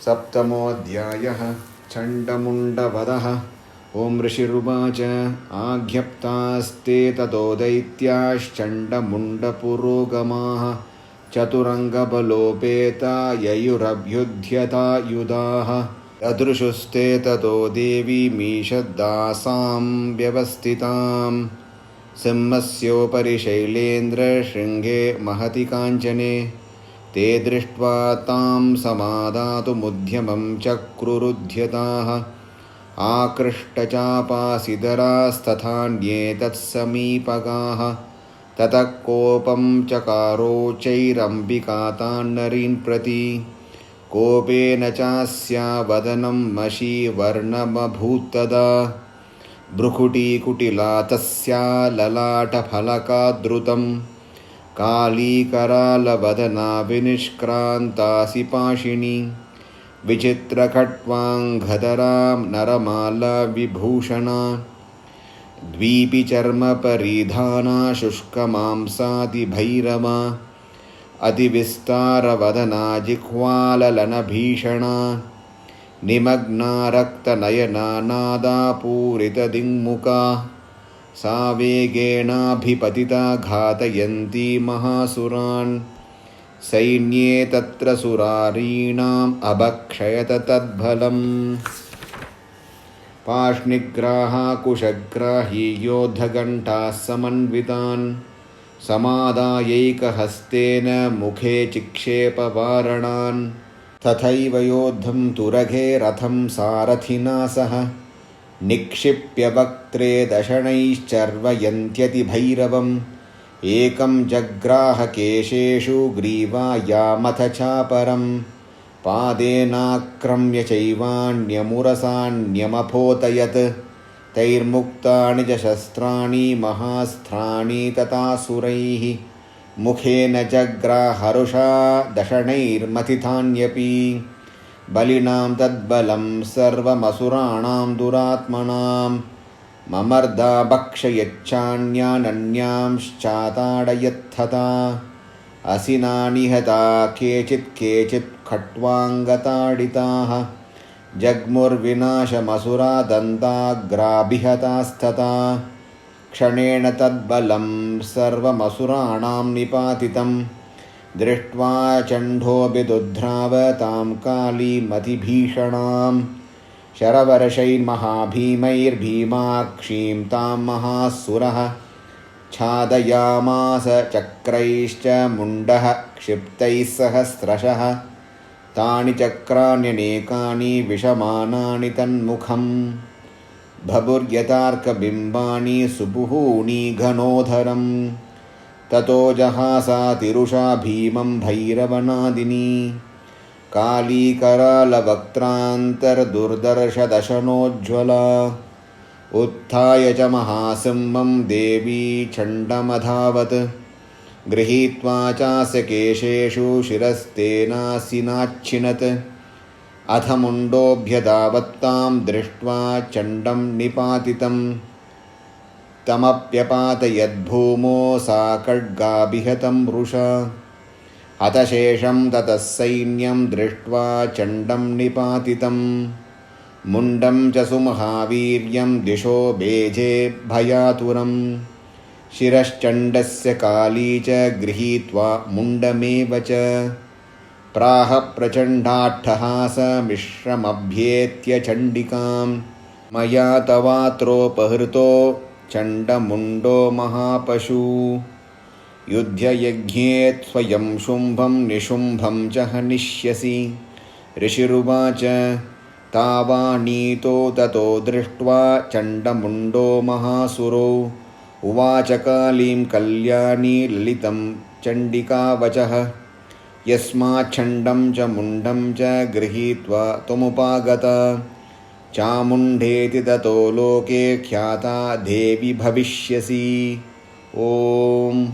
सप्तमोऽध्यायः चण्डमुण्डवधः। ॐ ऋषिरुवाच आज्ञप्तास्ते ततो दैत्याश्चण्डमुण्डपुरोगमाः चतुरङ्गबलोपेता ययुरभ्युध्यतायुधाः। अदृशुस्ते ततो देवीमीषद्दासां व्यवस्थितां सिंहस्योपरि शैलेन्द्रशृङ्गे महति काञ्चने। ते दृष्ट्वा तां समादातुमुद्यमं चक्रुरुध्यताः। आकृष्टचापासिधरास्तथान्ये तत्समीपगाः। ततः कोपं चकारोच्चैरम्बिका तान् नरीन् प्रति। कोपेन चास्या वदनं मषीवर्णमभूत्तदा। भ्रुकुटीकुटिला तस्या ललाटफलकाद्रुतं। कालीकरालवदना विनिष्क्रान्तासि पाशिनी। विचित्रखट्वाङ्घधरा नरमाला विभूषणा। द्वीपिचर्मपरिधाना शुष्कमांसादिभैरवा। अतिविस्तारवदना जिह्वाललनभीषणा। निमग्ना रक्तनयना नादापूरितदिङ्मुखा। सा वेगेनाभिपतिता घातयन्ती महासुरान्। सैन्ये तत्र सुरारीणाम् अभक्षयत तद्बलम्। पाष्णिग्राहा कुशग्राही योद्धघण्टाः समन्वितान्। समादायैकहस्तेन मुखे चिक्षेपवारणान्। तथैव योद्धं तुरगे रथं सारथिना सह। निक्षिप्य वक्त्रे दशनैश्चर्वयन्त्यतिभैरवम्। एकं जग्राह केशेषु ग्रीवायामथ चापरं। पादेनाक्रम्य चैवान्यमुरसान्यमपोतयत्। तैर्मुक्तानि च शस्त्राणि महास्त्राणि तथासुरैः। मुखेन जग्राहरुषा दशनैर्मथितान्यपि। बलिनां तद्बलं सर्वमसुराणां दुरात्मनां। ममर्दा भक्षयच्चान्यानन्यांश्चाताडयत्थता। असिना निहता केचित् खट्वाङ्गताडिताः। जग्मुर्विनाशमसुरा दन्ताग्राभिहतास्तथा। क्षणेन तद्बलं सर्वमसुराणां निपातितं। दृष्ट्वा चण्डोऽभिदुद्ध्राव तां कालीमतिभीषणां। शरवर्षैर्महाभीमैर्भीमाक्षीं तां महासुरः। छादयामास चक्रैश्च मुण्डः क्षिप्तैः सहस्रशः। तानि चक्राण्यनेकानि विषमानानि तन्मुखं। भभुर्यथार्कबिम्बानि सुबुहूनि घनोधरं। ततो जहासातिरुषा भीमं भैरवनादिनी। कालीकरालवक्त्रान्तर्दुर्दर्शदशनोज्ज्वला। उत्थाय च महासिंहं देवी चण्डमधावत्। गृहीत्वा चास्य केशेषु शिरस्तेनासिनाच्छिनत्। अथ मुण्डोऽभ्यधावत्तां दृष्ट्वा चण्डं निपातितं। तमप्यपातयद्भूमौ सा खड्गाभिहतं वृषा। हतशेषं ततः सैन्यं दृष्ट्वा चण्डं निपातितं। मुण्डं च सुमहावीर्यं दिशो भेजे भयातुरं। शिरश्चण्डस्य काली च गृहीत्वा मुण्डमेव च। प्राह प्रचण्डाट्टहासमिश्रमभ्येत्य चण्डिकां। मया तवात्रोपहृतो चण्डमुण्डो महापशु। युध्ययज्ञे स्वयं शुम्भं निशुम्भं च हनिष्यसि। ऋषिरुवाच तावानीतो ततो दृष्ट्वा चण्डमुण्डो महासुरो। उवाच कालीं कल्याणी ललितं चण्डिकावचः। यस्माच्छण्डं च मुण्डं च गृहीत्वा त्वमुपागता। चामुण्डेति ततो लोके ख्याता देवी भविष्यसि। ॐ